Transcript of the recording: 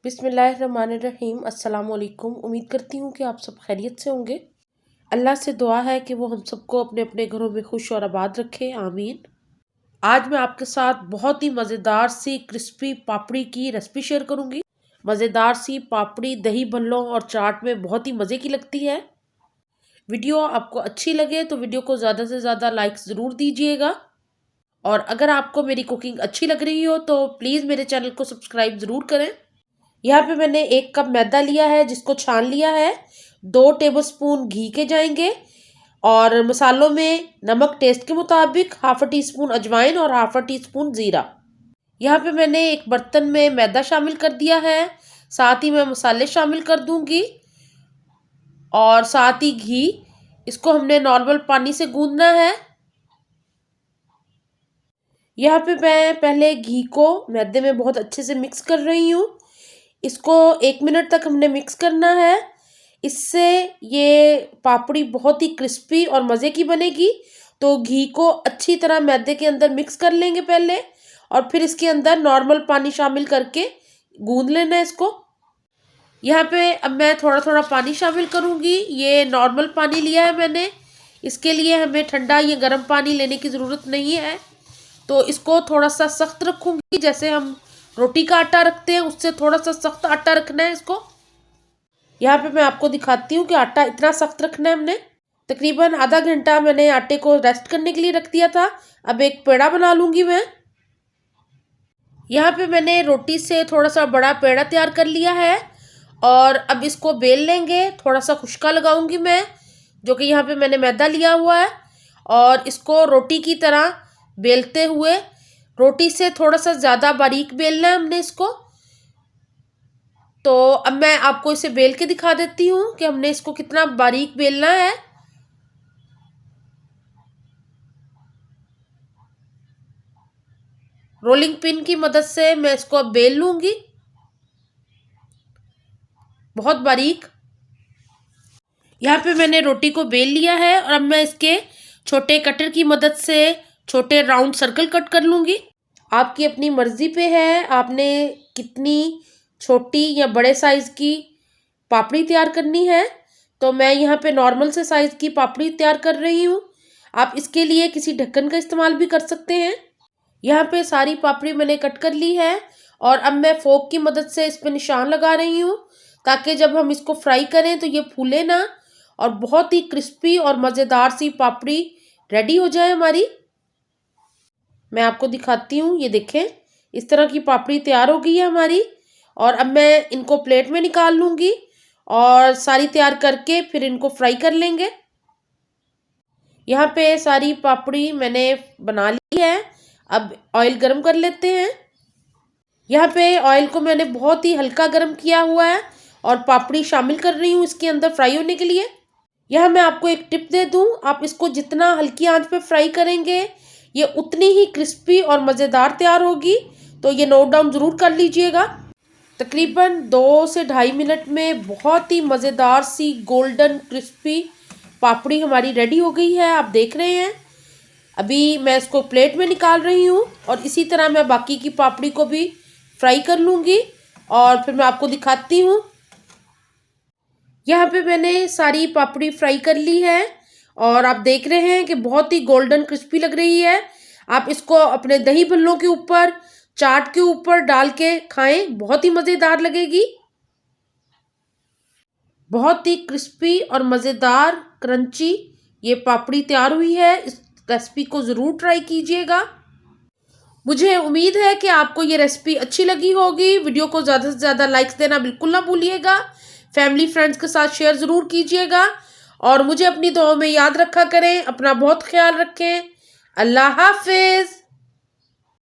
बिस्मिल्लाहिर्रहमानिर्रहीम। अस्सलाम वालेकुम। उम्मीद करती हूँ कि आप सब खैरियत से होंगे। अल्लाह से दुआ है कि वो हम सबको अपने अपने घरों में खुश और आबाद रखे, आमीन। आज मैं आपके साथ बहुत ही मज़ेदार सी क्रिस्पी पापड़ी की रेसिपी शेयर करूँगी। मज़ेदार सी पापड़ी दही भल्लों और चाट में बहुत ही मज़े की लगती है। वीडियो आपको अच्छी लगे तो वीडियो को ज़्यादा से ज़्यादा लाइक्स ज़रूर दीजिएगा, और अगर आपको मेरी कुकिंग अच्छी लग रही हो तो प्लीज़ मेरे चैनल को सब्सक्राइब ज़रूर करें। यहाँ पे मैंने 1 कप मैदा लिया है जिसको छान लिया है। 2 टेबलस्पून घी के जाएंगे, और मसालों में नमक टेस्ट के मुताबिक, हाफ टी स्पून अजवाइन और हाफ टी स्पून ज़ीरा। यहाँ पे मैंने एक बर्तन में मैदा शामिल कर दिया है, साथ ही मैं मसाले शामिल कर दूंगी और साथ ही घी। इसको हमने नॉर्मल पानी से गूंदना है। यहाँ पे मैं पहले घी को मैदे में बहुत अच्छे से मिक्स कर रही हूँ। इसको 1 मिनट तक हमने मिक्स करना है। इससे ये पापड़ी बहुत ही क्रिस्पी और मज़े की बनेगी। तो घी को अच्छी तरह मैदे के अंदर मिक्स कर लेंगे पहले, और फिर इसके अंदर नॉर्मल पानी शामिल करके गूंद लेना है इसको। यहाँ पे अब मैं थोड़ा थोड़ा पानी शामिल करूँगी। ये नॉर्मल पानी लिया है मैंने, इसके लिए हमें ठंडा या गर्म पानी लेने की ज़रूरत नहीं है। तो इसको थोड़ा सा सख्त रखूँगी, जैसे हम रोटी का आटा रखते हैं उससे थोड़ा सा सख्त आटा रखना है इसको। यहाँ पे मैं आपको दिखाती हूँ कि आटा इतना सख्त रखना है हमने। तकरीबन आधा घंटा मैंने आटे को रेस्ट करने के लिए रख दिया था। अब एक पेड़ा बना लूँगी मैं। यहाँ पे मैंने रोटी से थोड़ा सा बड़ा पेड़ा तैयार कर लिया है, और अब इसको बेल लेंगे। थोड़ा सा खुशका लगाऊंगी मैं, जो कि यहाँ पे मैंने मैदा लिया हुआ है, और इसको रोटी की तरह बेलते हुए, रोटी से थोड़ा सा ज़्यादा बारीक बेलना है हमने इसको। तो अब मैं आपको इसे बेल के दिखा देती हूँ कि हमने इसको कितना बारीक बेलना है। रोलिंग पिन की मदद से मैं इसको अब बेल लूँगी बहुत बारीक। यहाँ पे मैंने रोटी को बेल लिया है, और अब मैं इसके छोटे कटर की मदद से छोटे राउंड सर्कल कट कर लूँगी। आपकी अपनी मर्ज़ी पे है आपने कितनी छोटी या बड़े साइज़ की पापड़ी तैयार करनी है। तो मैं यहाँ पे नॉर्मल से साइज़ की पापड़ी तैयार कर रही हूँ। आप इसके लिए किसी ढक्कन का इस्तेमाल भी कर सकते हैं। यहाँ पे सारी पापड़ी मैंने कट कर ली है, और अब मैं फोक की मदद से इस पर निशान लगा रही हूँ, ताकि जब हम इसको फ्राई करें तो ये फूले ना, और बहुत ही क्रिस्पी और मज़ेदार सी पापड़ी रेडी हो जाए हमारी। मैं आपको दिखाती हूँ, ये देखें इस तरह की पापड़ी तैयार हो गई है हमारी। और अब मैं इनको प्लेट में निकाल लूँगी, और सारी तैयार करके फिर इनको फ्राई कर लेंगे। यहाँ पे सारी पापड़ी मैंने बना ली है। अब ऑयल गरम कर लेते हैं। यहाँ पे ऑयल को मैंने बहुत ही हल्का गरम किया हुआ है, और पापड़ी शामिल कर रही हूँ इसके अंदर फ्राई होने के लिए। यहाँ मैं आपको एक टिप दे दूँ, आप इसको जितना हल्की आंच पे फ्राई करेंगे ये उतनी ही क्रिस्पी और मज़ेदार तैयार होगी। तो ये नोट डाउन ज़रूर कर लीजिएगा। तकरीबन 2 से 2.5 मिनट में बहुत ही मज़ेदार सी गोल्डन क्रिस्पी पापड़ी हमारी रेडी हो गई है, आप देख रहे हैं। अभी मैं इसको प्लेट में निकाल रही हूँ, और इसी तरह मैं बाकी की पापड़ी को भी फ्राई कर लूँगी, और फिर मैं आपको दिखाती हूँ। यहाँ पे मैंने सारी पापड़ी फ्राई कर ली है, और आप देख रहे हैं कि बहुत ही गोल्डन क्रिस्पी लग रही है। आप इसको अपने दही भल्लों के ऊपर, चाट के ऊपर डाल के खाएं, बहुत ही मज़ेदार लगेगी। बहुत ही क्रिस्पी और मज़ेदार क्रंची ये पापड़ी तैयार हुई है। इस रेसिपी को ज़रूर ट्राई कीजिएगा। मुझे उम्मीद है कि आपको ये रेसिपी अच्छी लगी होगी। वीडियो को ज़्यादा से ज़्यादा लाइक्स देना बिल्कुल ना भूलिएगा। फैमिली फ्रेंड्स के साथ शेयर ज़रूर कीजिएगा, और मुझे अपनी दुआओं में याद रखा करें। अपना बहुत ख्याल रखें। अल्लाह हाफिज़।